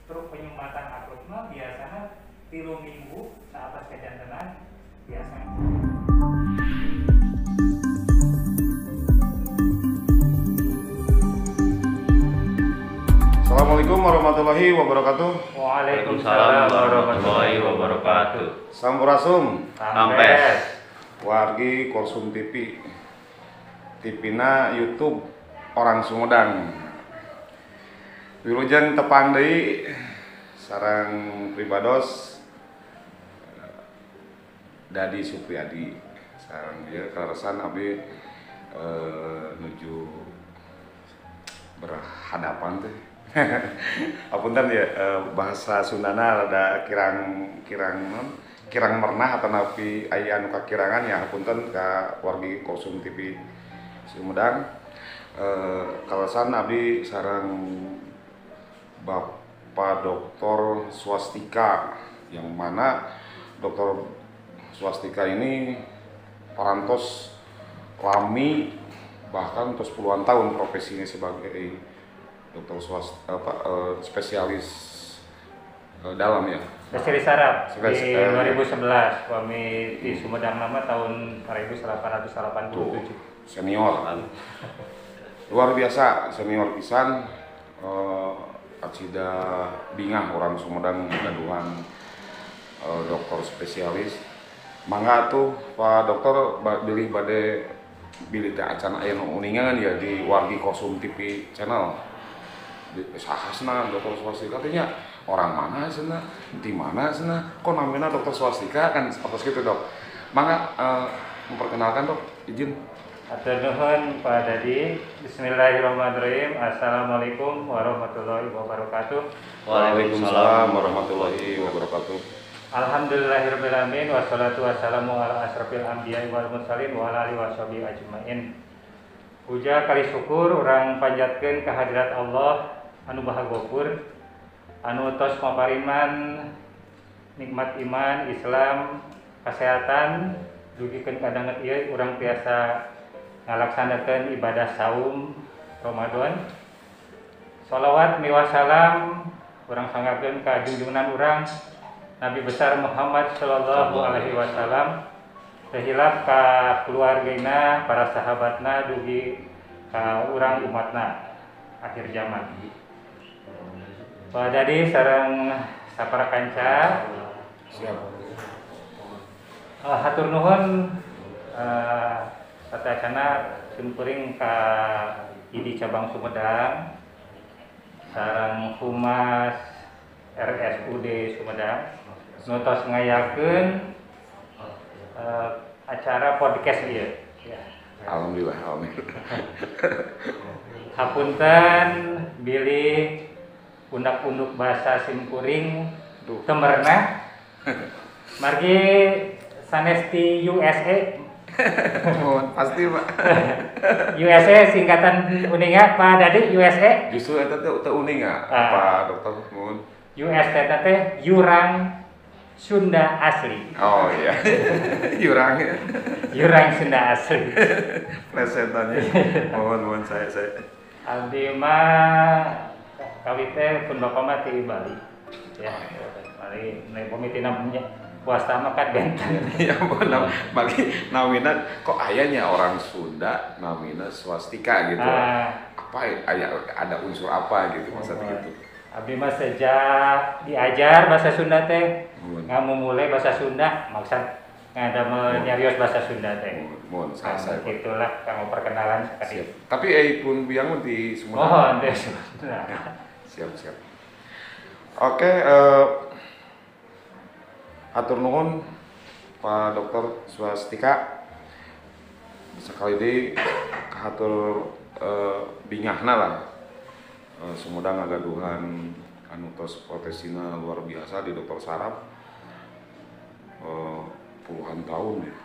truk penyumbatan akrut mah biasanya 3 minggu saat kejantenan biasanya. Assalamualaikum warahmatullahi wabarakatuh. Waalaikumsalam warahmatullahi wabarakatuh. Sampurasun. Sampes. Wargi Korsum TV. Tipina YouTube orang Sumedang. Wilujeng tepang deui sareng pribados Dadi Supriyadi. Sareng ieu kaleresan abdi nuju berhadapan teh. Apunten ya bahasa Sundana rada kirang mernah atau napi aya anu kakirangan ya apunten ka wargi Korsum TV Sumedang. Kaleresan abdi sareng Bapak Dr. Swastika, yang mana Dr. Swastika ini parantos lami bahkan terus puluhan tahun profesinya sebagai dokter spesialis dalam ya. Spesialis saraf di 2011 kami di Sumedang nama tahun 1887. Senior. Luar biasa, senior pisan. Acida bingah orang Sumedang gaduhan dokter spesialis. Mangga tuh Pak Dokter bilih bade bilih teh acan aya nu uningan ya di wargi Korsum TV channel. Sahasna Dokter Swastika katanya orang mana sana, di mana sana, kok namanya Dokter Swastika kan seperti itu Dok. Mangga memperkenalkan Dok, izin. Atur nuhun Pak Dadi. Bismillahirrahmanirrahim. Assalamualaikum warahmatullahi wabarakatuh. Waalaikumsalam warahmatullahi wabarakatuh. Alhamdulillahirabbil alamin wassalatu wassalamu ala asrofil anbiya'i wal mursalin wa ala alihi washabihi ajmain. Puja kali syukur urang panjatkeun ka hadirat Allah anu Maha Ghafur, anu tos mapariman nikmat iman, Islam, kesehatan, dugikeun kadanget ieu urang tiasa ngalaksanakeun ibadah saum Ramadan. Shalawat miwah salam urang sanggakeun ka junjungan urang Nabi besar Muhammad sallallahu alaihi wasallam, tehilap ka keluargana, para sahabatna, dugi ka urang umatna akhir zaman. Pak Dadi sareng sapara kanca Siap. hatur nuhun satacana simkuring ka ID cabang Sumedang sareng Humas RSUD Sumedang nutos ngayakeun acara podcast ieu. Ya. Alhamdulillah, amin. Hapunten bilih undak-unduk bahasa simkuring temerna margi sanes ti USA. Pasti Pak. USA singkatan uninga Pak Dadi USA. Justru eta teh uning Pak Dokter mun. US teh Yurang Sunda asli. Oh iya. Yurang. Yurang Sunda asli. Plesetannya. Mohon saya. Abdi mah kawit teh pun bapak mah ti Bali. Ya. Bali pemitina puasa mah kan benten. Ya benar. Bagi namina kok ayahnya orang Sunda namina Swastika gitu. Apa ada unsur apa gitu maksudnya gitu. Abdi mah sejak diajar bahasa Sunda teh ngamumule bahasa Sunda maksud ngadamel nyarios bahasa Sunda teh. Mohon saya. Itulah kamu perkenalan sekali. Tapi pun biang di Sumedang. Oh, ente Sunda. Siap. Oke, atur nuhun Pak Dokter Swastika. Sekali deui kahatur bingahna lah. Sumedang ngagaduhan anu tos profesina luar biasa di dokter saraf. Puluhan tahun ya.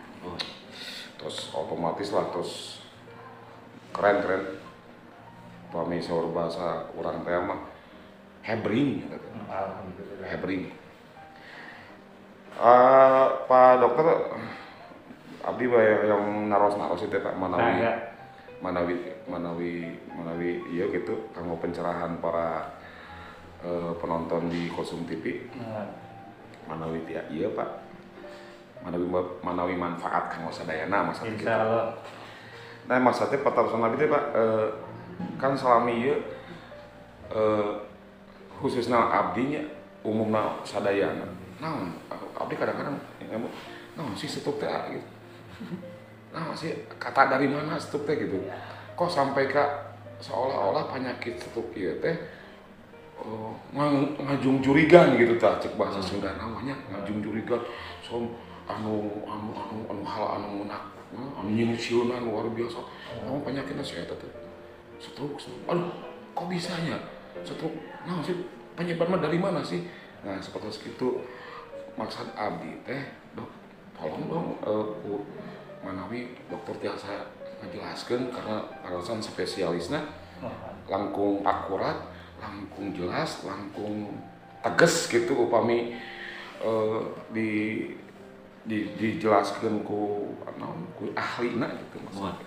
Terus otomatis lah terus keren. Pami saur bahasa urang teh mah hebring gitu. Alhamdulillah. Hebring. Pak Dokter abdi bae yang naros itu Pak manawi ieu gitu kanggo pencerahan para penonton di Kosum TV. Manawi tia iya Pak. Manawi manfaat kanggo sadayana maksudnya gitu. Insyaallah. Nah maksudnya patarosan Nabi teh Pak kan salami ieu khususna abdinya umumna sadayana. Naon abdi kadang-kadang naon sih setuk teh gitu. Naon sih kata dari mana setuk teh gitu. Kok sampai ka seolah-olah penyakit setuk ieu teh ngajung jurigan gitu tah cek bahasa Sunda namanya ngajung jurigan so anu hal anu menak anu nyingsieunan luar biasa naon penyakitna si eta teh stroke aduh kok bisanya stroke naon sih penyebabnya dari mana sih nah seperti itu maksud abdi teh dok tolong dong ku manawi dokter tiasa ngajelaskeun karena alasan spesialisnya langkung akurat langkung jelas, langkung tegas gitu upami dijelaskeun ku ahlina gitu maksudnya.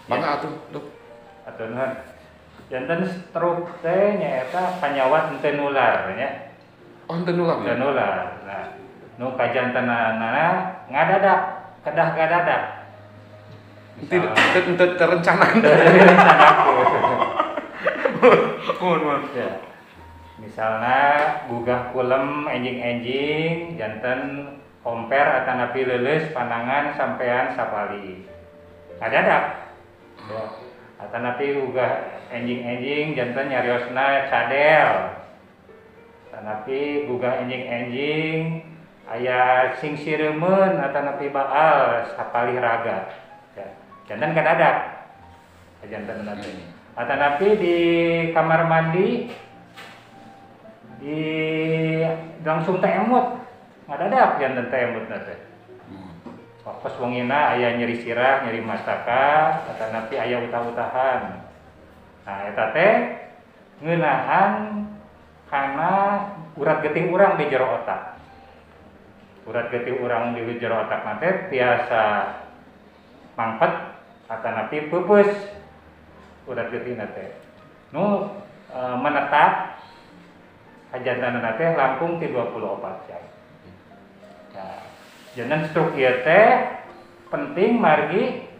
Mangga atuh, Dok. Atuh nuhun. Janten stroke teh nyaeta panyawat henteu nular nya. Oh, henteu nular. Henteu nular. Nah, nu kajantenana ngadadak, kedah gadadak. Teu terencana. Mohon. Ya. Misalnya gugah kulem enjing-enjing janten komper atanapi leuleus panangan sampean sapali. Ngadadak. Ya. Atanapi gugah enjing-enjing janten nyariosna cadel. Atanapi gugah enjing-enjing aya sing sireumeuun atanapi baal sapali raga. Ya. Janten ngadadak. Janten nanti. Atanapi di kamar mandi di langsung teh emut ngadadak janten teh emut teh. Pas wengina aya nyeri sirah, nyeri mastaka, atanapi aya utah-utahan. Nah eta teh ngeunaan kana urat getih urang di jero otak. Urat getih urang di jero otak teh tiasa mangpet atanapi peupeus. Urat getihna teh nu menetap hajantanna teh langkung ti 24 jam. Nah, jangan stroke ieu teh penting margi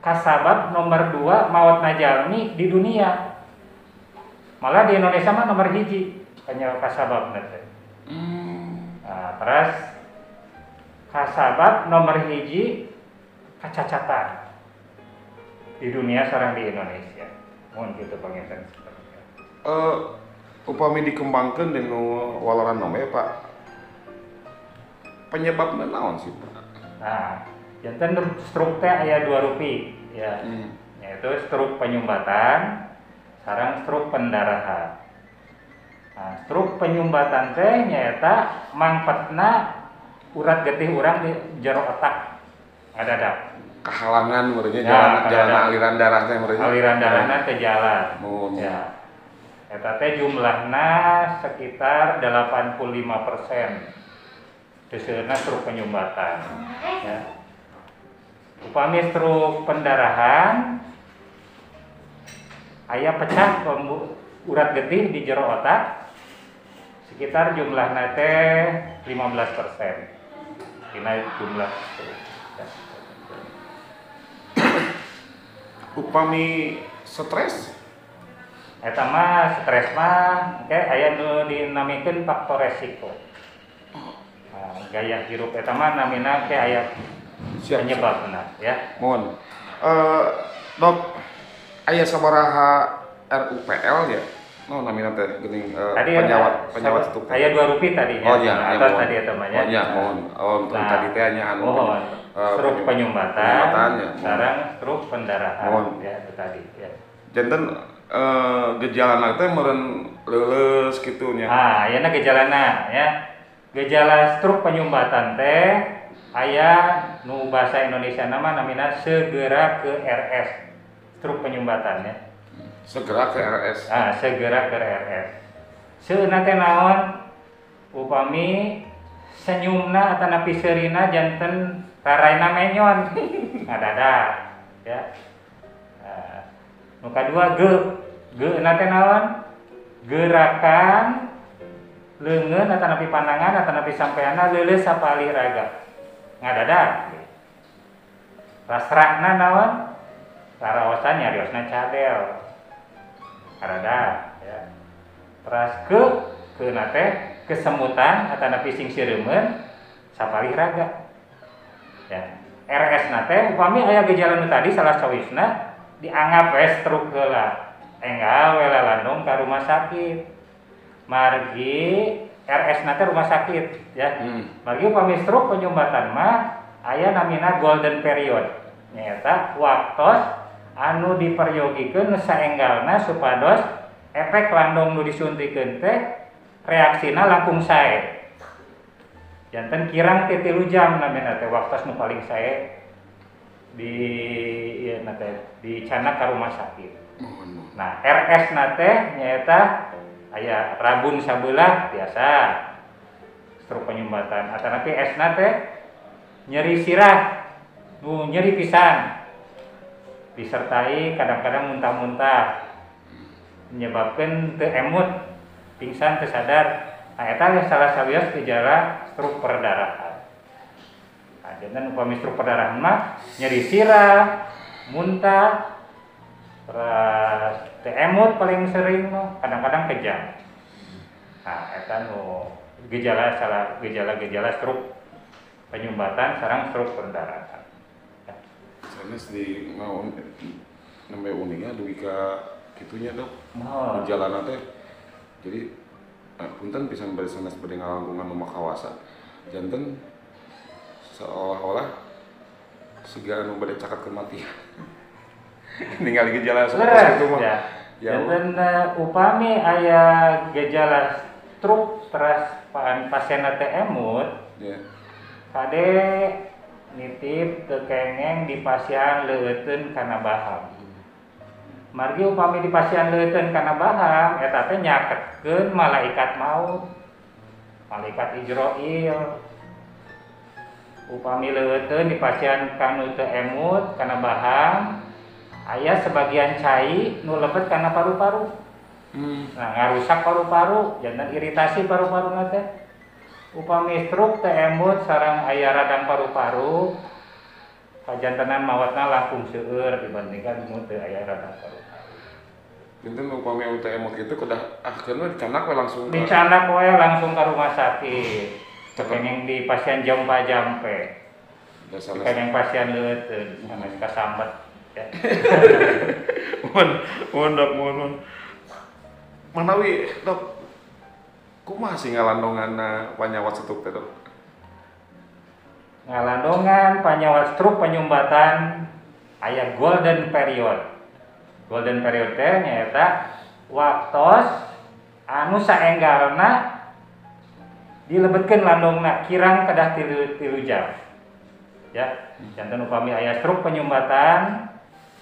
kasabab nomor 2 maotna jalmi di dunia. Malah di Indonesia mah nomor 1 hanya kasababna teh. Nah, terus kasabab nomor 1 kacacatan. Di dunia sareng di Indonesia. Mohon gitu panginten. Upami dikembangkeun dinu walaran nama ya Pak. Penyebabna naon sih Pak? Nah, janten stroke teh aya 2 rupi ya. Yaitu stroke penyumbatan sareng stroke pendarahan. Nah, stroke penyumbatan teh nyaeta mangpetna urat getih urang di jero otak ngadadak. Kehalangan merenya jalan aliran darah teh merenya. Aliran darahna teh jalan. Ya. Eta teh jumlahna sekitar 85%. Seuseurna stroke penyumbatan. Ya. Upami stroke pendarahan aya pecah urat getih di jero otak sekitar jumlahna teh 15%. Dina jumlah upami stres eta mah stres mah aya nu dinamikeun faktor resiko. Gaya hirup eta mah namina aya penyebabna ya. Mohon. Dok, aya sabaraha RUPL ya? No namina teh geuning penyawat stroke. Aya 2 rupi tadi ya. Oh iya, atas tadi eta mah ya. Oh iya, mohon. Untuk tadi teh nya anu stroke penyumbatan sareng stroke pendarahan ya itu tadi ya. Janten gejala teh meureun leuleus kitu nya. Ayeuna gejalana ya. Gejala stroke penyumbatan teh aya nu bahasa Indonesia nama namina segera ke RS. Stroke penyumbatan ya. Segera ke RS. Segera ke RS. Seueuna teh naon? Upami senyumna atanapi seurina janten raraina menyon. Ngadadak ya. Nu kadua geuna teh naon? gerakan leungeun atanapi pandangan atanapi sampeana leuleus sapalih raga ngadadak. Rasrana naon? Laraosan nyariosna cadel. Ngadadak ya. Teras ke nate kesemutan atanapi sing sireumeun sapalih raga. Ya. RS nate upami aya gejala nu tadi salah sawisna dianggap we stroke heula. Enggal we lalandung ka rumah sakit. Margi RS nate rumah sakit ya. Margi upami stroke penyumbatan mah aya namina golden period. Nyaeta waktos anu diperyogikeun saenggalna supados efek landung nu disuntikeun teh reaksina langkung sae. Janten kirang ti 3 jam namina teh waktos nu paling sae di ieu nate dicanak ka rumah sakit. Nah, RS nate nyaeta aya rabun sabelah biasa stroke penyumbatan atanapi S nate nyeri sirah nu nyeri pisan disertai kadang-kadang muntah-muntah menyebabkan teu emut pingsan teu sadar. Nah, eta salah sawios gejala stroke perdarahan. Nah, janten upami stroke perdarahan mah nyeri sirah, muntah, terus teu emut paling sering mah kadang-kadang kejang. Nah, eta nu gejala stroke penyumbatan sareng stroke perdarahan. Sanes di naon nembe uniknya dugi ka kitunya dok. Oh. Jalan teh. Jadi punten pisan bari sanes bade ngalangkungan rumah kawasan. Janten seolah-olah siga anu bade cakat kematian. Ningali gejala seperti itu mah. Ya. Janten upami aya gejala stroke teras pasien teh emut. Ya. Kade nitip teu kengeng di pasien leueteun kana baham. Margi upami di pasien leueteun kana baham eta teh nyaketkeun malaikat maut. Malaikat Ijroil. Upami leueteun di pasien kanu teu emut kana baham aya sebagian cai nu lebet kana paru-paru. Nah, ngarusak paru-paru, janten iritasi paru-paruna teh. Upami stroke teh emut sareng aya radang paru-paru kajantenan maotna langkung seueur dibandingkan mun teu aya radang paru-paru. Janten upami teh emut kitu kedah ahkeun dicanak we langsung. Dicanak we langsung ka rumah sakit. Kengeng di pasien jampe. Kengeng pasien leuteun sanes kasambet ya. Mohon. Manawi dok, kumaha sih ngalandonganna panyawat stroke teh dok? Ngalandongan panyawat stroke penyumbatan aya golden period. Golden period teh nyaeta waktos anu saenggalna dilebetkeun landongna kirang kedah 3 jam. Ya, janten upami aya stroke penyumbatan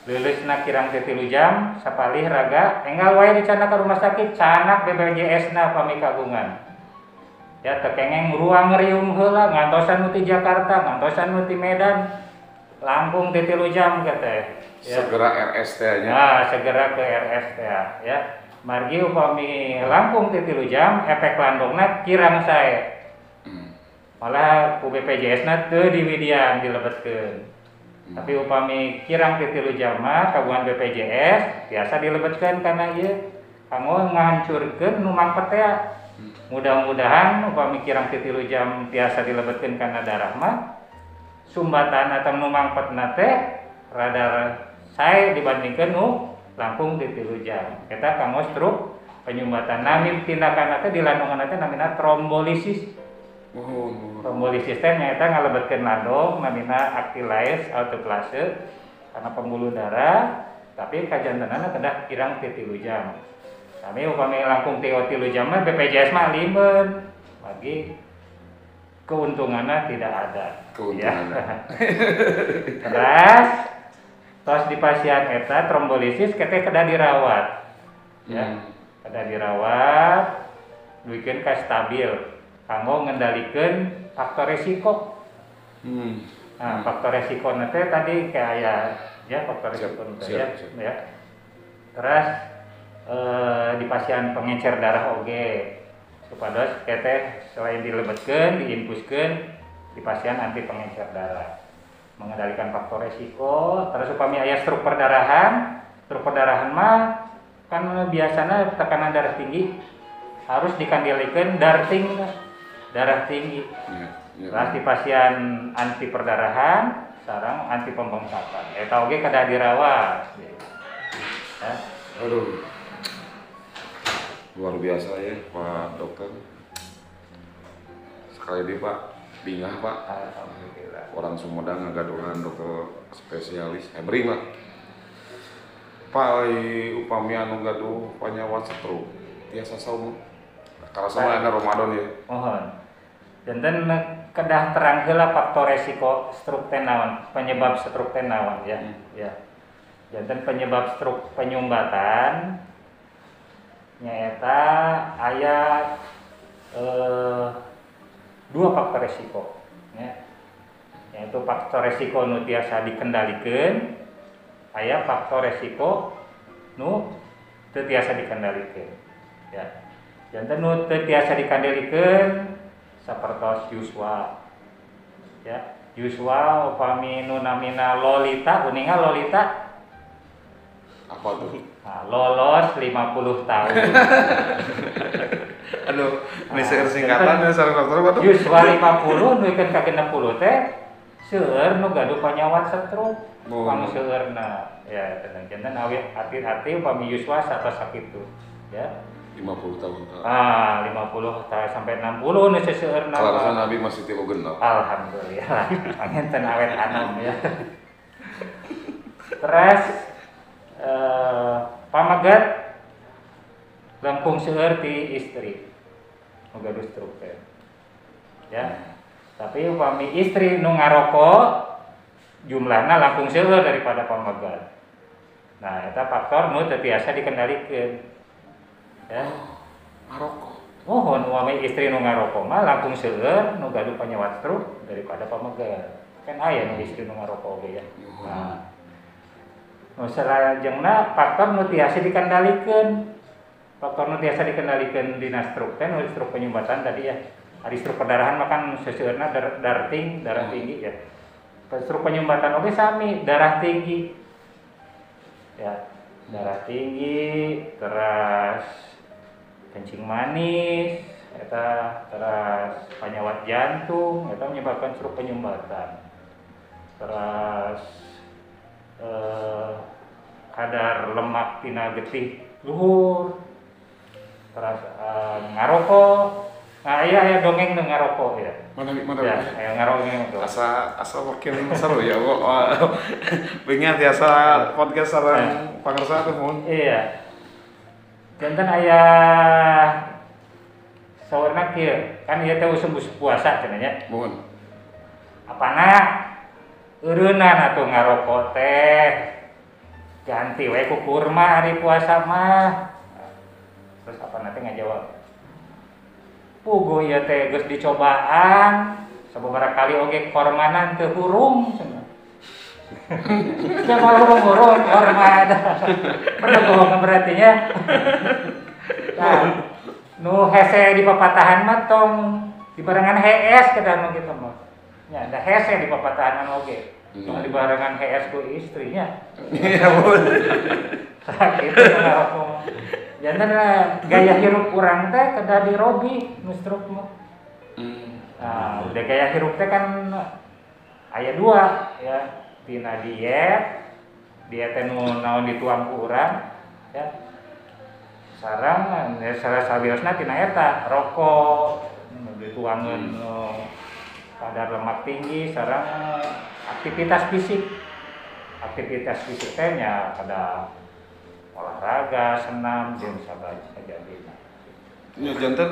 leuleusna kirang 3 jam sapalih raga enggal wae dicanak ka rumah sakit canak BPJS-na upami kagungan. Ya teu kengeng ruang ngeriung heula ngantosan nu ti Jakarta, ngantosan nu ti Medan. Langkung 3 jam teh. Ya. Segera RS teh nya. Nah, segera ke RS teh ya. Margi upami langkung 3 jam efek landongna kirang sae. Malah ku BPJS-na teu diwidian dilebetkeun. Tapi upami kirang 3 jam mah kagungan BPJS biasa dilebetkeun kana ieu kanggo ngahancurkeun nu mangpet teh. Mudah-mudahan upami kirang 3 jam biasa dilebetkeun kana darah mah sumbatan atau nu mangpetna teh rada sae dibandingkeun nu langkung 3 jam. Eta kanggo stroke penyumbatan. Nami tindakan teh di landungan teh namina trombolisis. Trombolisis teh nyaeta ngalebetkeun landung namina actylis autoklase karena pembuluh darah, tapi kajantenana kedah kirang 3 jam. Kami upami langkung 3 jam mah BPJS mah limeun. Bagi keuntungannya tidak ada. Keuntungannya. Ya. Terus tos di pasien eta trombolisis kete kedah dirawat. Ya. Kedah dirawat duikeun ka stabil. Kanggo ngendalikeun faktor resiko. Nah, faktor resiko teh tadi kayak ya faktor resiko teh ya. Terus di pasien pengencer darah oge supados teteh selain dilebetkeun diinfuskeun di pasien anti pengencer darah, mengendalikan faktor resiko. Terus upami aya stroke perdarahan mah kan biasanya tekanan darah tinggi harus dikandalikeun darah tinggi. Terus di pasien anti perdarahan sareng anti pembengkakan eta oge kada dirawat ya. Aduh, luar biasa ya Pak Dokter. Sekali lagi Pak, bingah Pak. Alhamdulillah. Orang Sumedang ngagaduhan dokter spesialis hebring lah. Pak, upami anu gaduh panyawat stroke tiasa saum. Kalau sama ada Ramadan ya. Mohon. Janten kedah terang heula faktor resiko stroke teh naon, penyebab stroke teh naon ya. Ya. Janten penyebab stroke penyumbatan nyaeta aya dua faktor resiko ya. Yaitu faktor resiko nu tiasa dikendalikeun, aya faktor resiko nu teu tiasa dikendalikeun ya. Janten nu teu tiasa dikendalikeun sapertos yuswa ya. Yuswa upami nu namina Lolita, uninga Lolita Apa tuh? nah, lolos 50 tahun. Aduh, ini singkatan ya sareng dokter apa tuh? Yuswa 50 nuikeun ka 60 teh seueur nu gaduh panyawat stroke. Pang seueurna ya janten awet hati-hati upami yuswa satos sakitu ya. 50 tahun. 50 sampai 60 nu seueurna. Kalasan Nabi masih 3 genap. Alhamdulillah. Panginten awet anom ya. Terus pamagat langkung seueur ti istri nu gaduh stroke teh. Ya. Tapi upami istri nu ngarokok jumlahna langkung seueur daripada pamagat. Nah, eta faktor nu teu tiasa dikendalikeun. Ya. Ngarokok. Mohon upami istri nu ngarokok mah langkung seueur nu gaduh panyawat stroke daripada pamagat. Kan aya nu istri nu ngarokok ge ya. Nah. Nu salajengna faktor nu tiasa dikendalikeun. Faktor nu tiasa dikendalikeun dina stroke teh nu stroke penyumbatan tadi ya. Ari stroke perdarahan mah kan seseueurna darah tinggi ya. Stroke penyumbatan oge sami, darah tinggi. Ya, darah tinggi, terus kencing manis, eta terus panyawat jantung, eta menyebabkan stroke penyumbatan. Terus kadar lemak tina getih luhur, terus ngarokok. Nah, aya dongeng nu ngarokok ya. Mana Ya, aya ngarokok tuh. asa makin seru ya kok. Pengen biasa podcast sareng pangarsa tuh mun. Iya. Janten aya sawerna kieu, kan ieu teh usum puasa cenah nya. Mun. Apana eureunan atuh ngarokok teh. Ganti we ku kurma hari puasa mah. Terus apana teh ngajawab. Puguh ieu teh geus dicobaan, sababaraha kali oge kormanan teu hurung cenah. Jangan hurung-hurung korma ada. Bener bohong berarti nya. Nah, nu hese di papatahan mah tong dibarengan hees kedah nu kitu mah. Nya da hese di papatahan oge. Tong dibarengan hees ku istrinya. Iya, mun. Gitu ngarokok. Janten gaya hirup urang teh kedah dirobi nu stroke mah. Nah, udah gaya hirup teh kan aya dua ya. Tina diet teh nu naon dituang ku urang ya. Sareng salah sabiosna tina eta rokok dituangkeun kadar lemak tinggi sareng aktivitas fisik. Aktivitas fisik teh nya kada olahraga, senam, jeung sabajadina. Nya janten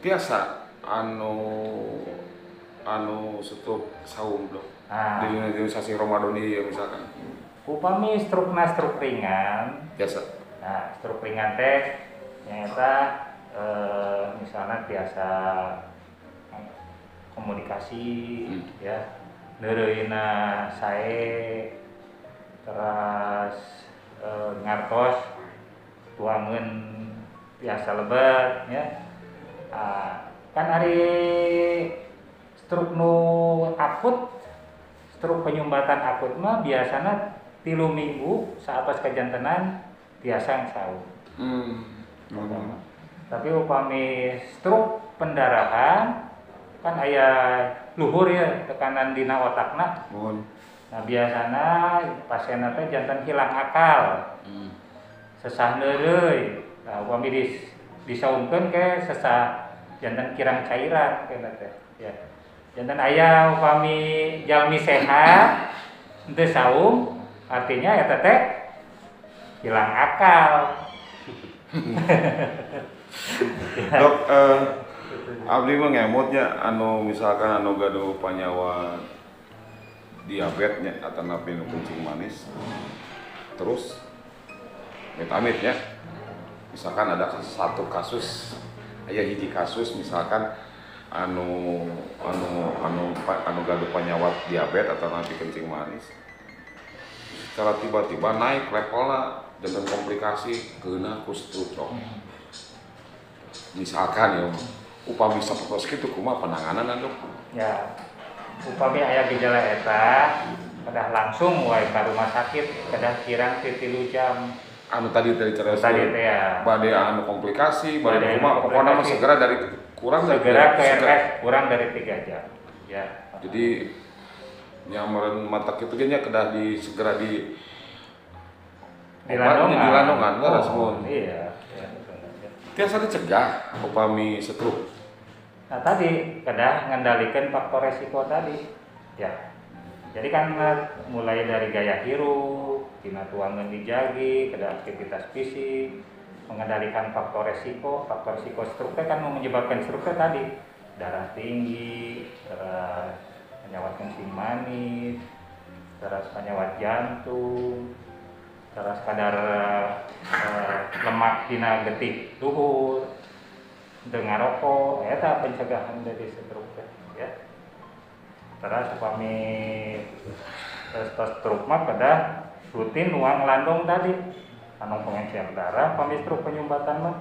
biasa anu stroke saum dok. Di sasi Ramadan ieu misalkan. Upami stroke ringan Biasa. Nah, stroke ringan teh nyaeta misalnya biasa komunikasi ya, neureuna sae terus ngartos tuangan biasa lebat ya. Kan hari stroke nu akut, stroke penyumbatan akut mah biasanya 3 minggu saatos kajantenan biasa saur. Tapi upami stroke pendarahan kan aya luhur ya tekanan dina otakna. Nah biasana pasien teh jantan hilang akal. Sesah neureuy. Nah upami disaungkeun ke sesah jantan kirang cairan kana teh ya. Jantan aya upami jalmi sehat henteu saung artinya eta teh hilang akal. Dok, abdi mah ngemotnya anu misalkan anu gaduh panyawat diabetesnya atau napi nu kencing manis terus amit-amitnya misalkan ada satu kasus aya hiji kasus misalkan anu gaduh panyawat diabetes atau napi kencing manis secara tiba-tiba naik levelnya dengan komplikasi keuna ku stroke. Misalkan ya upami sapertos kitu kumaha penanganan Dok? Ya. Upami aya gejala eta kedah langsung wae ka rumah sakit kedah kirang 3 jam. Anu tadi cerita tadi teh ya. Bade anu komplikasi, bade kumaha pokona mah segera dari kurang ke RS kurang dari 3 jam. Ya. Jadi nyameureun mata kitu ge nya kedah segera dilandongan geus mun. Iya. Tiasa dicegah upami stroke. Nah tadi kedah ngendalikan faktor resiko tadi ya. Jadi kan mulai dari gaya hirup, tina tuangan dijagi, kedah aktivitas fisik, mengendalikan faktor resiko stroke kan menyebabkan stroke tadi darah tinggi, terus penyawat kencing manis, terus penyawat jantung, terus kadar lemak dina getih luhur, dengan rokok, eta pencegahan dari stroke ya. Terus upami stroke mah kedah rutin uang landong tadi, anu pengecekan darah, upami stroke penyumbatan mah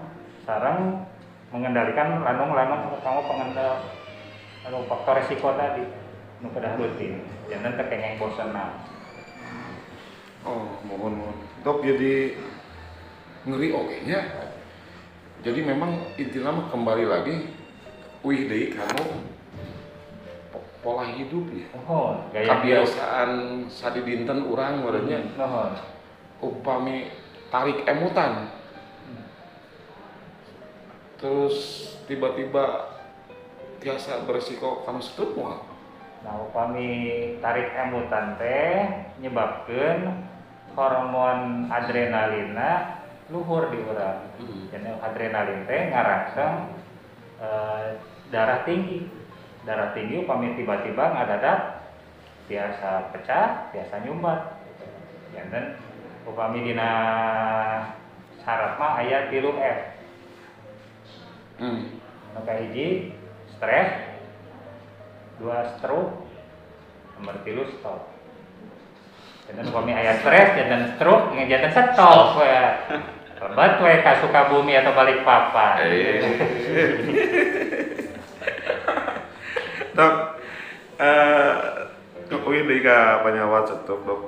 sareng mengendalikan landong kanggo pengendal anu faktor resiko tadi, nu kedah rutin, jangan tekengeng bosenna. Oh, mohon. Dok jadi ngeri nya. Jadi memang intinya mah kembali lagi deui kanu pola hidup ya. Kebiasaan sadidinten urang meureunnya. Upami tarik emutan. Terus tiba-tiba tiasa beresiko kanu stroke moal. Nah, upami tarik emutan teh nyebabkeun hormon adrenalina luhur di urang. Jadi adrenalin teh ngarangsang darah tinggi. Darah tinggi upami tiba-tiba ngadadak biasa pecah, biasa nyumbat. Dan upami dina syarat mah aya 3 F. Maka hiji stres, 2 stroke, nomor 3 stop. Dan upami aya stres dan stroke jangan stop we. Lebat we ka Sukabumi atau Balikpapan. Dok, ini deui ka panyawat stroke Dok.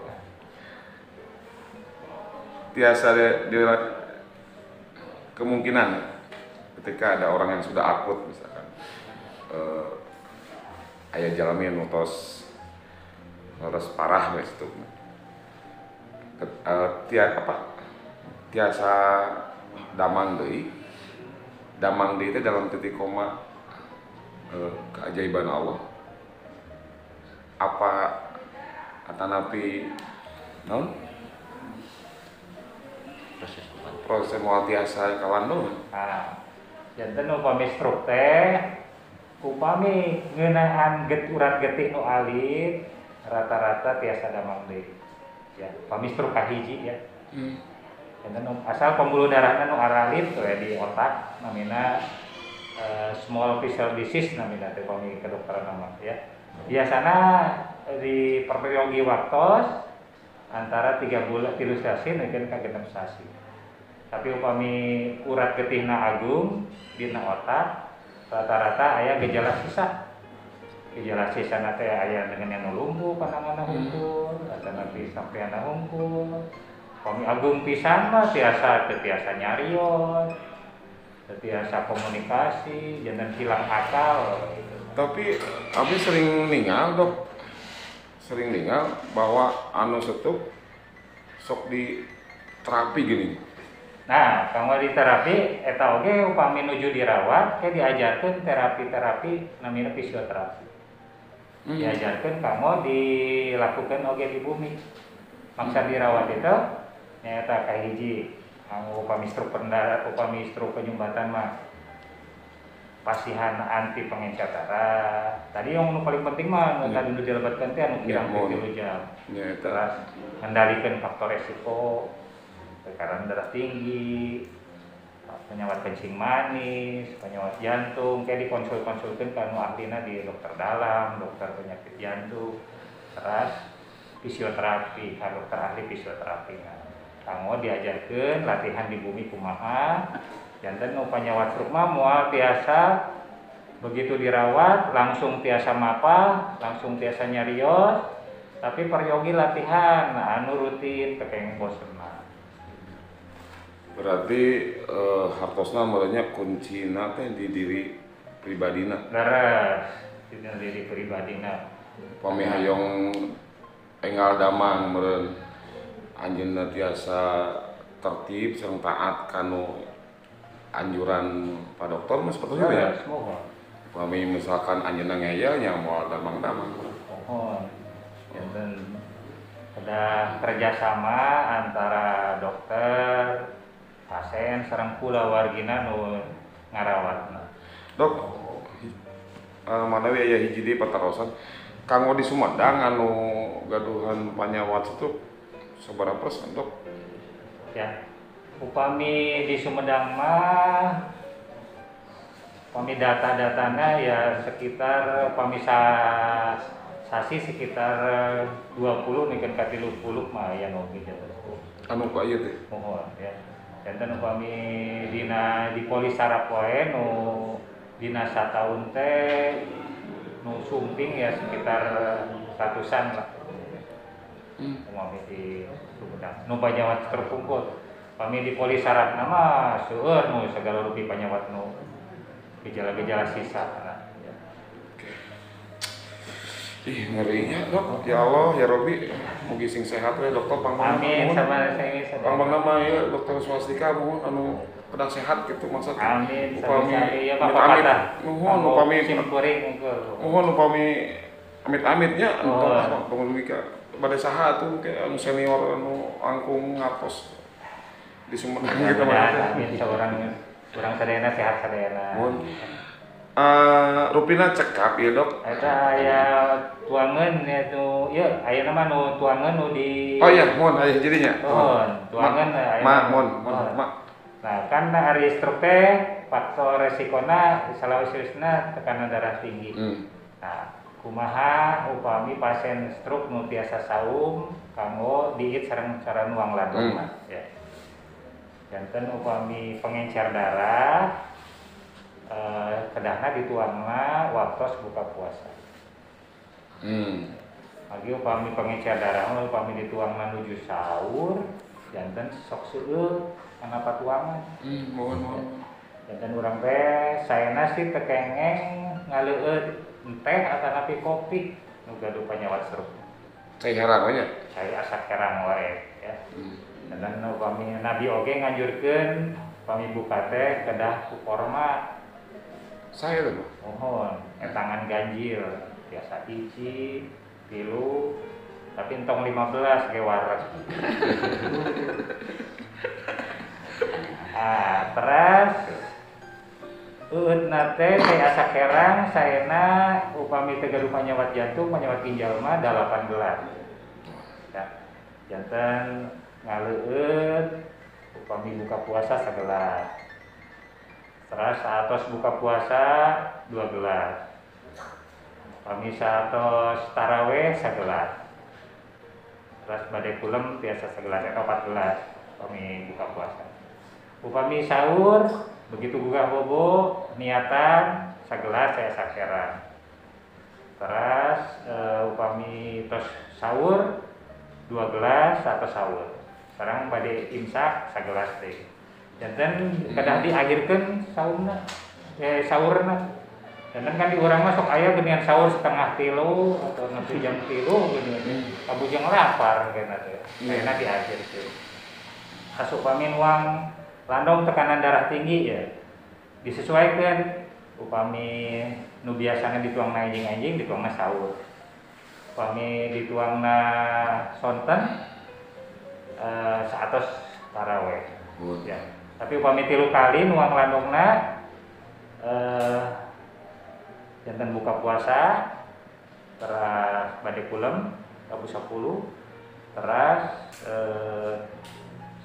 Tiasa kemungkinan ketika ada orang yang sudah akut misalkan aya jalmi anu tos parah we stroke. Tiasa damang deui teh dalam titik koma keajaiban Allah apa atanapi naon proses moal tiasa kalandung. Janten upami stroke teh upami ngeunaan urat getih nu alit rata-rata tiasa damang deui ya upami stroke kahiji ya. Dan asal pembuluh darahna nu aralit we di otak namina small vessel disease namina teh pami kedokteran nama ya. Biasana di peryogi waktos antara 3 bulan 3 sasi neukeuan ka 6 sasi. Tapi upami urat getihna agung dina otak rata-rata aya gejala sisa. Gejala sisa nate aya dengan yang lumpuh pandanganna hungkul, atau nanti sampai anak hungkul. Upami agung pisan mah tiasa nyarios, tiasa komunikasi, jangan hilang akal. Gitu. Tapi abi sering ningal dok, bahwa anu setuk sok di terapi gini. Nah, kamu di terapi, eta oge upami nuju dirawat, kayak diajarkan terapi namanya fisioterapi. Diajarkan kamu dilakukan oge di bumi. Maksud dirawat itu, nyata kayak hiji, upami stroke pendarat, upami stroke penyumbatan mah, pasihan anti pengencer darah. Tadi yang paling penting mah, tadi dulu dilebatkan teh anu kirang 30 jam. Terus mengendalikan faktor resiko. Tekanan darah tinggi, penyakit kencing manis, penyakit jantung, kayak dikonsulkan kan ahlina di dokter dalam, dokter penyakit jantung, terus fisioterapi, kan dokter ahli fisioterapi. Nah, kamu diajarkan latihan di bumi kumaha, jantan nu penyakit stroke mah moal tiasa begitu dirawat langsung tiasa mapa, langsung tiasa nyarios, tapi peryogi latihan, anu rutin tekeng bosen. Berarti hartosna mulanya kuncina teh di diri pribadina. Leres di diri pribadina. Pami hayong enggal damang meureun anjeunna tiasa tertib sareng taat kanu anjuran Pak Dokter mah seperti itu ya. Pami misalkan anjeunna ngeyel nya moal damang-damang. Mohon. Janten ada kerjasama antara dokter pasien sareng kula wargina nu ngarawatna. Dok, manawi aya hiji di patarosan kanggo di Sumedang anu gaduhan panyawat itu sabaraha persen, Dok? Ya. Upami di Sumedang mah upami data-datana ya sekitar upami sasi sekitar 20 nikeun ka 30 mah aya nu gitu. Anu ka ieu teh. Mohon ya. Janten upami dina di polis sarap wae nu dina sataun teh nu sumping ya sekitar ratusan lah. Upami di Sumedang. Nu panyawat terkumpul. Upami di polis sarap nama seueur nu segala rupi panyawat nu gejala-gejala sisa. Ya. Ih ngerinya dok, ya Allah ya Robi, mugi sing sehat we dokter pangmana. Amin sama saya. Pangmana mah ya dokter swastika mohon anu kedah sehat gitu maksudnya. Amin. Upami ya Bapak kata. Mohon upami simkuring engkeul. Mohon upami amit-amitnya pengen ka bade saha tuh kayak anu senior anu angkung ngatos di Sumedang gitu mah. Amin seorang sadayana sehat sadayana. Mohon rupina cekap ya dok. Eta aya tuangan ya tu, ya aya nama nu tuangan nu di. Oh iya, mohon aya jadinya. Mohon tuangan aya. Mohon. Nah, kan ari stroke teh faktor resikona salawasna tekanan darah tinggi. Nah, kumaha upami pasien stroke nu biasa saum kanggo diit sareng cara nuang landung Mas ya. Janten upami pengencer darah kedahna dituangna waktos buka puasa. Lagi upami pengencer darah upami dituangna nuju sahur, janten sok seueur kana patuangan. Mohon. Janten urang teh saena sih tekengeng ngaleueut teh atanapi kopi nu gaduh panyawat stroke. Cai herang we nya. Cai asa herang wae ya. Dan upami Nabi oge nganjurkeun upami buka teh kedah ku korma. Saya tuh. Mohon, tangan ganjil, biasa hiji, 3, tapi entong 15 ge waras. Terus nate teh asa kerang saena upami teh gaduh panyawat jantung, panyawat ginjal mah 18. Ya. Janten ngaleueut upami buka puasa 11. Terus satos buka puasa 12. Kami satos taraweh 11. Terus badai kulem biasa 11 atau 14 kami buka puasa. Upami sahur begitu buka bobo niatan sagelas saya sakeran. Terus upami tos sahur 2 gelas atau sahur. Sekarang bade imsak sagelas teh. Janten kedah diakhirkeun sahurna. Sahurna. Janten kan di urang mah sok aya geuningan sahur setengah 3 atau nepi jam 3 geuningan. Kabujang lapar kana teh. Ayeuna diakhirkeun. Kasupami uang landong tekanan darah tinggi ya disesuaikan upami nu biasana dituangna anjing-anjing dituangna sahur. Upami dituangna sonten saatos taraweh. Ya. Tapi upami 3 kali nuang landongna janten buka puasa teras bade kulem Rabu 10 teras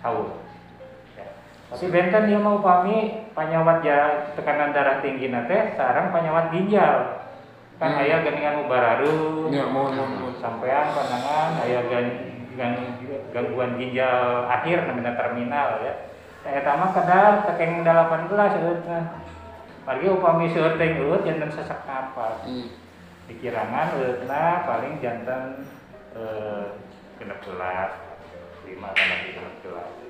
sahur. Tapi benten dia mau upami panyawat ya tekanan darah tinggi nate sareng panyawat ginjal kan aya geuningan ubarareun Ya, mohon. sampean pandangan aya gangguan ginjal akhir namina terminal ya. Eta mah kadang tekeng 18 eutna. Margi upami seueur teh eut janten sesak napas. Dikirangan eutna paling janten 16 5 kana 16.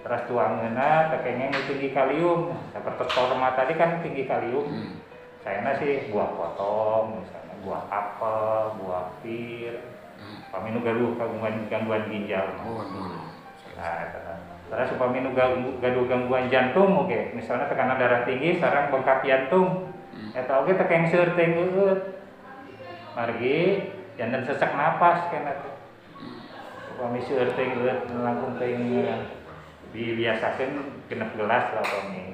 Terus tuangeuna tekengnya tinggi kalium. Seperti korma tadi kan tinggi kalium. Sayana sih buah potong, misalnya buah apel, buah pir. Upami nu gaduh gangguan ginjal. Nah, terus upami nu gaduh gangguan jantung oke. Misalnya tekanan darah tinggi sareng bengkak jantung. Eta oge tekeng seueur teh eut. Margi janten sesak napas kana teh. Upami seueur teh eut langkung teh dibiasakan 6 gelas lah upami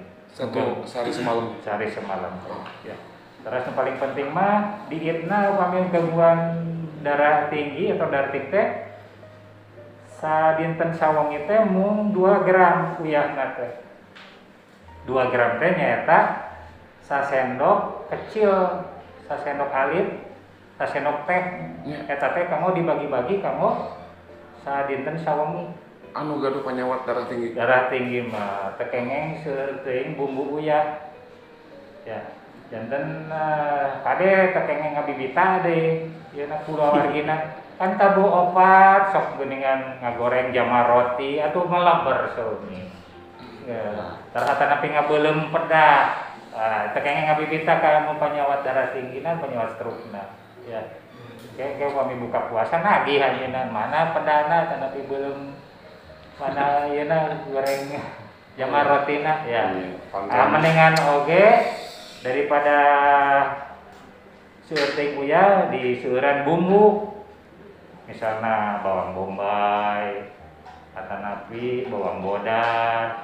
sehari semalam. Sehari semalam. Ya. Terus yang paling penting mah dietna upami gangguan darah tinggi atau darah tinggi teh sadinten sawengi teh mung 2 gram uyahna teh. 2 gram teh nyaeta sasendok kecil, sasendok alit, sasendok teh. Eta teh kamu dibagi-bagi kamu sadinten sawengi. Anu gaduh panyawat darah tinggi. Darah tinggi mah tekengeng seueur teuing bumbu uyah. Ya, janten kade tekengeng ngabibita deui. Yeuna kula wargina kan tabu opat sok geuningan ngagoreng jamar roti atuh meleber sauni. Ya, tarhata napi ngabeulem pedah. Tekengeng ngabibita ka panyawat darah tinggina, panyawat strukna. Ya. Kayak kami buka puasa nagih ayeuna mana pedana tanapi beulem mana yeuna goreng jamar rotina ya. Mendingan oge daripada seueur teh uyah di seueuran bumbu. Misalna bawang bombay, atanapi bawang bodas,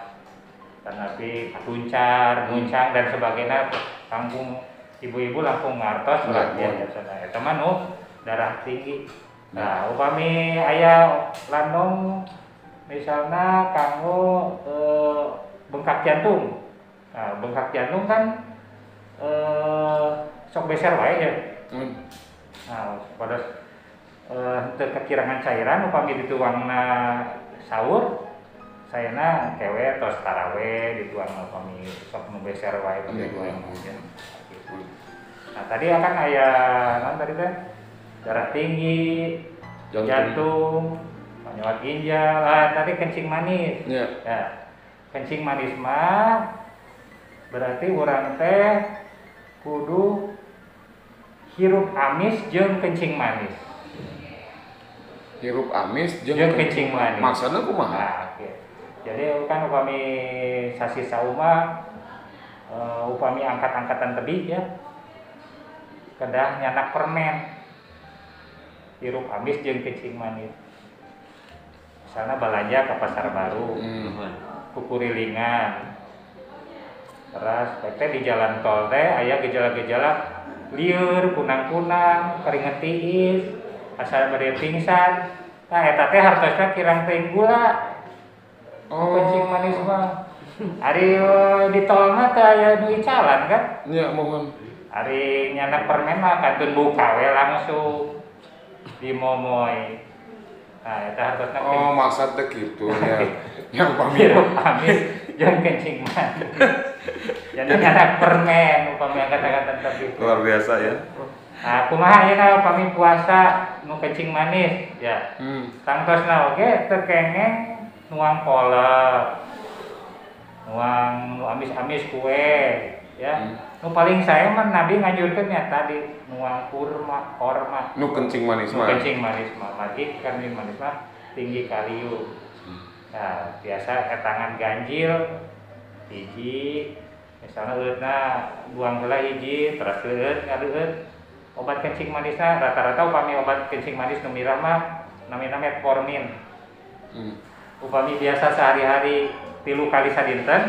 atanapi tuncar, muncang dan sebagainya. Kampung ibu-ibu langsung ngartos lah ya biasana. Eta mah nu darah tinggi. Nah, upami aya landong misalnya kanggo bengkak jantung. Nah, bengkak jantung kan sok beser wae ya. Nah, pada teu kekirangan cairan upami dituangna sahur sayana kewe tos taraweh dituangna upami sok nu beser wae dituang. Nah, tadi akan aya naon tadi teh? Darah tinggi, jantung, panyawat ginjal, tadi kencing manis. Ya. Kencing manis mah berarti urang teh kudu hirup amis jeung kencing manis. Hirup amis jeung kencing manis. Maksudna kumaha? Nah, oke. Jadi kan upami sasi sauma upami angkat-angkatan tebih ya. Kedah nyanak permen. Hirup amis jeung kencing manis. Misalnya belanja ke pasar baru, kukurilingan, terus teh di jalan tol teh aya gejala-gejala lieur, kunang-kunang, keringet tiis, asal bade pingsan. Nah eta teh hartosna kirang teh gula. Kencing manis mah. Ari di tol mah teh aya nu icalan kan? Iya, mohon. Ari nyanak permen mah kantun buka we langsung. Dimomoy. Nah, eta hartosna maksud teh kitu ya. Yang hirup amis Jangan kencing manis. Jadi anak permen upami kata-kata tapi Luar biasa ya. nah kumaha ayeuna upami puasa nu kencing manis ya tangtosna oge teu kengeng nuang kolak nuang nu amis-amis kue ya nu paling saya mah Nabi nganjurkeun ya tadi nuang kurma Nu kencing manis nu mah. kencing manis mah lagi kencing manis mah tinggi kalium. Nah, biasa etangan ganjil hiji misalnya eutna buang heula hiji terus eut ngadeueut obat kencing manisna rata-rata upami obat kencing manis nu mirah mah namina metformin. Upami biasa sehari-hari 3 kali sadinten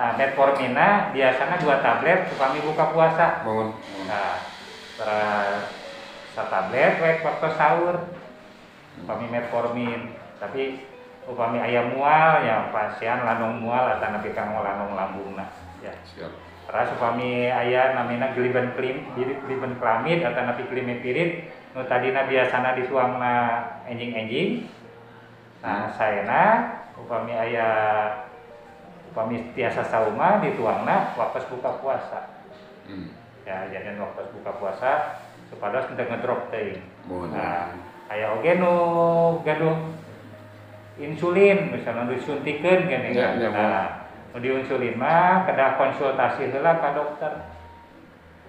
nah metforminna biasana 2 tablet upami buka puasa. Nah, tablet we waktu sahur upami metformin tapi upami aya mual ya pasien lanung mual atau nabi kang lanung lambungna ya. Siap. Terus upami aya namina geliben klamid atau nabi klimepirid nu tadina biasana dituangna enjing-enjing. Nah saena upami aya upami tiasa sauma dituangna waktu buka puasa. Ya jadi waktu buka puasa supados teu ngedrop teuing. Nah aya oge nu gaduh insulin misalnya disuntikan gini nah diinsulin mah kedah konsultasi heula ka dokter.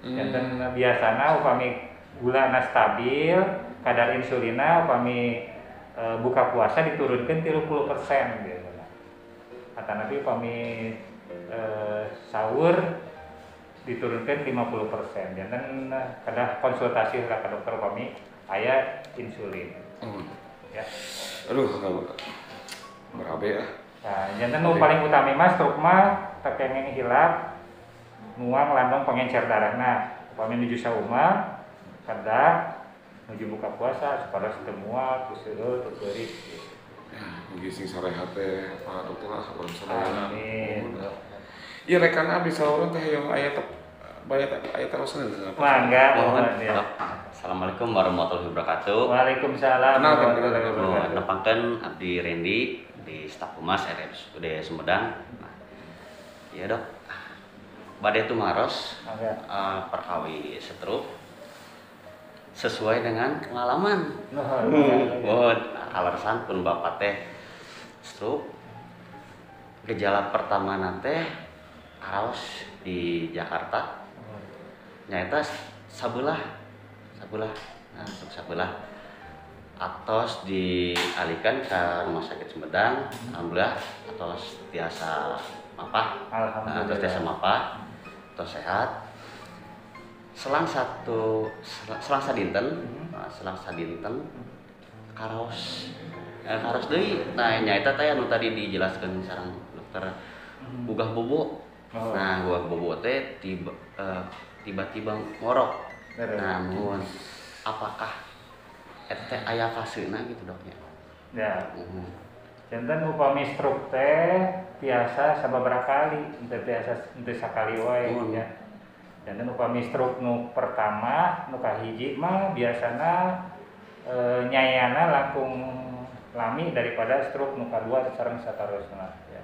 Dan biasana upami gulana stabil kadar insulinna upami buka puasa diturunkan 30% gitu. Atau nanti upami sahur diturunkan 50%. Dan kedah konsultasi heula ka dokter upami aya insulin. Ya. Aduh, berabe ya. Nah, jantan nu paling utama mah stroke mah tekengeng hilap nuang lambang pengencer darahna upami nuju sauma kada nuju buka puasa supaya semua kuseureul teu geuris gitu. Ya, mugi sing sarehat teh Pak Dokter lah sabar sadaya. Amin. Ieu rekan abdi saurang teh yang aya aya terusan. Mangga mohon ya. Assalamualaikum warahmatullahi wabarakatuh. Waalaikumsalam warahmatullahi Oh, wabarakatuh. nepangkeun abdi Randy di staf Humas RSUD Sumedang. Nah, iya dok. Bade tumaros perkawi stroke sesuai dengan pengalaman. Alasan pun bapak teh stroke. Gejala pertama nate araos di Jakarta. Nyaeta sabelah atos dialihkan ke rumah sakit Sumedang. Alhamdulillah atos tiasa mapah, atos tiasa mapah, atos sehat. Selang sadinten karaos deui. Nah nyaeta teh anu tadi dijelaskeun sareng dokter gugah bobo. Nah gugah bobo teh tiba-tiba ngorok. Nah, mohon apakah eta aya faseuna gitu doknya? Ya. Jantan upami stroke teh biasa sababaraha kali, teu sakali wae ya. Jantan upami stroke nu pertama nu kahiji mah biasana nyayana langkung lami daripada stroke nu kadua sareng saterusna ya.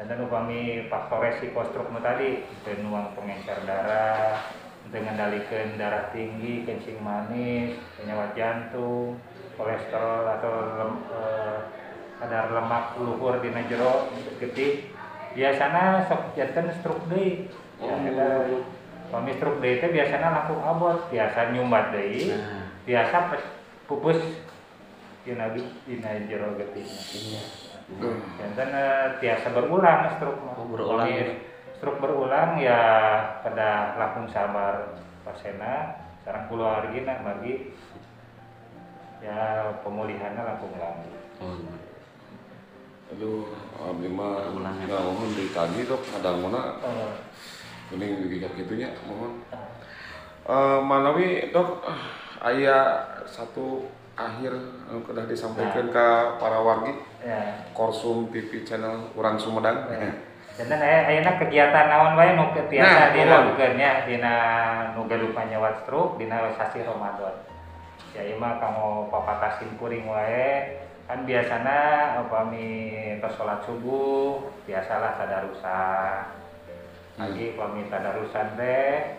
Jantan upami faktor resiko stroke nu tadi teu nuang pengencer darah, mengendalikan darah tinggi, kencing manis, penyakit jantung, kolesterol atau kadar lemak luhur di jero getih. Biasana sok janten stroke deui. Ya kita pami stroke deui teh biasana langkung abot, biasa nyumbat deui. Biasa pupus dina jero getihna. Janten biasa berulang stroke mah. Stroke berulang ya pada langsung sabar pasena sareng keluargina bagi ya pemulihannya langsung lama. Aduh, abdi mah mohon ditagi dok ngadanguna. Kuning digigak kitunya mohon. Manawi dok aya satu akhir kedah disampaikan ke para wargi. Ya. Korsum TV channel Urang Sumedang. Dan ayeuna kegiatan naon wae nu tiasa dilakukeun nya dina nu gaduh panyawat stroke dina sasi Ramadan. Ya ieu mah kanggo papatasin kuring wae kan biasanya upami tos sholat subuh biasalah tadarusan lagi upami tadarusan teh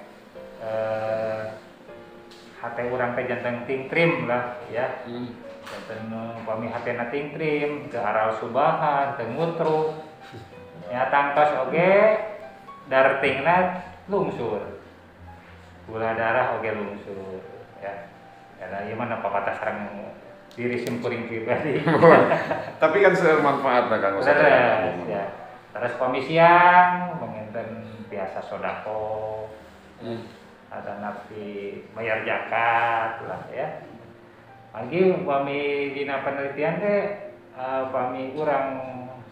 hate urang teh janten tingtrim lah ya janten upami hatena tingtrim ke aral subahan teu ngutruk nya tangtos oge dartingna lungsur gula darah oge lungsur ya karena ieu mah pepatah sareng diri simpuring pribadi. Tapi kan bermanfaat lah Kang Ustaz. Terus ya. Terus pami siang mengenten biasa sodako. Ada napi bayar zakat lah ya. Lagi pami dina penelitian teh pami urang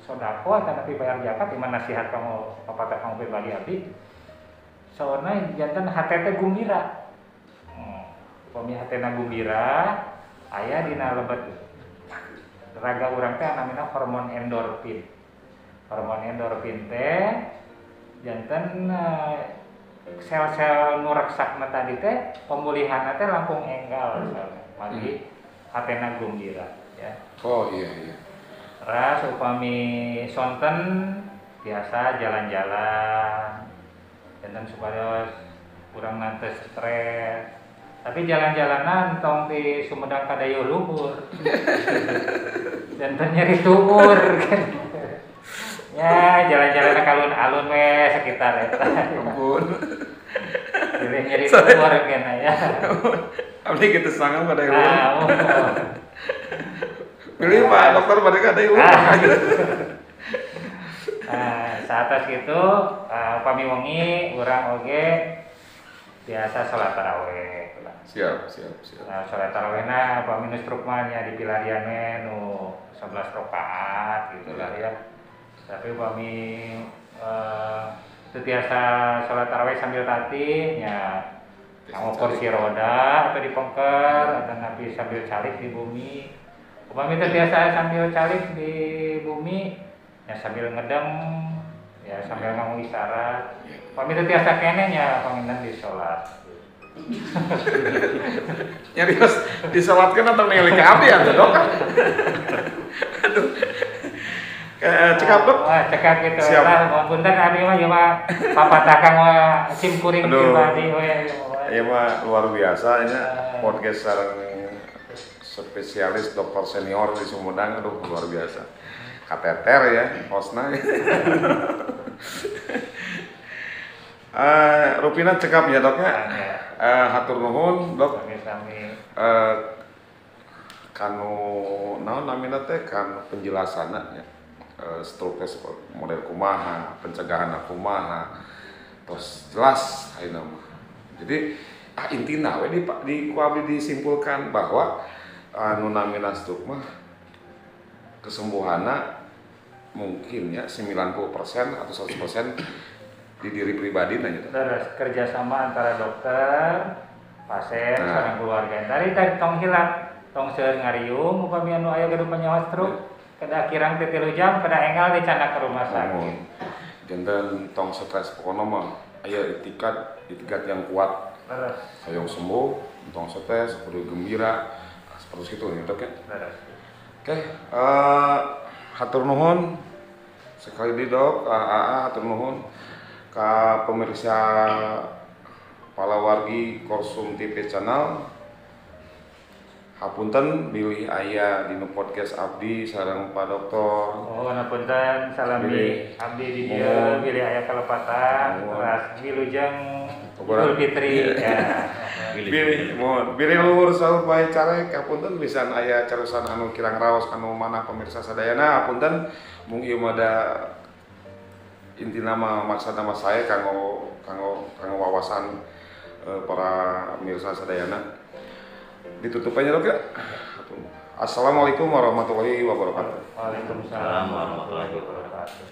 sodako atau napi bayar zakat di mana nasihat kamu pepatah kamu pribadi abdi. Soalnya jantan hate teh gumbira. Pami hatena gumbira aya dina lebet raga urang teh namina hormon endorfin. Hormon endorfin teh janten sel-sel nu reksakna tadi teh pemulihanna teh langkung enggal magi hatena gembira ya. Oh iya. Ras upami sonten biasa jalan-jalan janten supaya urang nantes stres. Tapi jalan-jalanan tong di Sumedang Kadayu luhur. Dan nyeri tuur. Ya, jalan-jalan ke alun-alun we sekitar eta. Ampun. Jadi nyeri tuur kena ya. Abdi kitu sangat Kadayu luhur. Pilih Nah, Pak dokter pada Kadayu luhur. Saatas gitu upami wengi urang oge biasa salat tarawih. Siap. Nah, sholat tarawihna upami nu strukma nya di pilarianna nu 11 rakaat gitu lah ya. Tapi upami teu tiasa sholat tarawih sambil tatih nya nganggo kursi roda atau dipengker atau nabi sambil calik di bumi. Upami teu tiasa sambil calik di bumi nya sambil ngedeng ya sambil nganggo isyarat. Upami teu tiasa keneh nya panginten di sholat. Nyarios disalatkan atau ningali ke abdi atuh dok. Aduh. Cekap dok. Cekap gitu Siap. lah. Punten abdi mah ieu mah papatah kang simkuring pribadi we. Ieu mah luar biasa nya podcast sareng spesialis dokter senior di Sumedang, aduh luar biasa. Kateter ya hostna. Rupina cekap ya dok ya. Hatur nuhun dok. Sami-sami. Kanu naon namina teh kan penjelasanna nya. Stroke model kumaha, pencegahan kumaha. Terus jelas ayeuna mah. Jadi intina we di ku abdi disimpulkan bahwa anu namina stroke mah kesembuhanna mungkin ya 90% atau 100% di diri pribadi nanya tuh. Terus kerjasama antara dokter, pasien, sareng keluarga. Tadi tong hilang, tong seueur ngariung upami anu aya gaduh panyawa stroke, kada kirang teu 3 jam kada enggal dicanak ke rumah sakit. Janten tong stres pokona mah aya itikat yang kuat. Terus Hayong sembuh, tong stres, kudu gembira. Seperti itu nya dok ya. terus. Oke, hatur nuhun sekali di dok, hatur nuhun ka pemirsa palawargi Korsum TV channel. Hapunten bilih aya dina podcast abdi sareng Pak Dokter. Oh, ngapunten salami abdi di dieu bilih aya kalepatan, teras wilujeng Idul Fitri ya. Bilih luhur saupaya carek hapunten pisan aya carosan anu kirang raos anu manah pemirsa sadayana hapunten mung ieu mah da intina mah maksud nama saya kanggo wawasan para pemirsa sadayana. Ditutup aja dok ya. Assalamualaikum warahmatullahi wabarakatuh. Waalaikumsalam warahmatullahi wabarakatuh.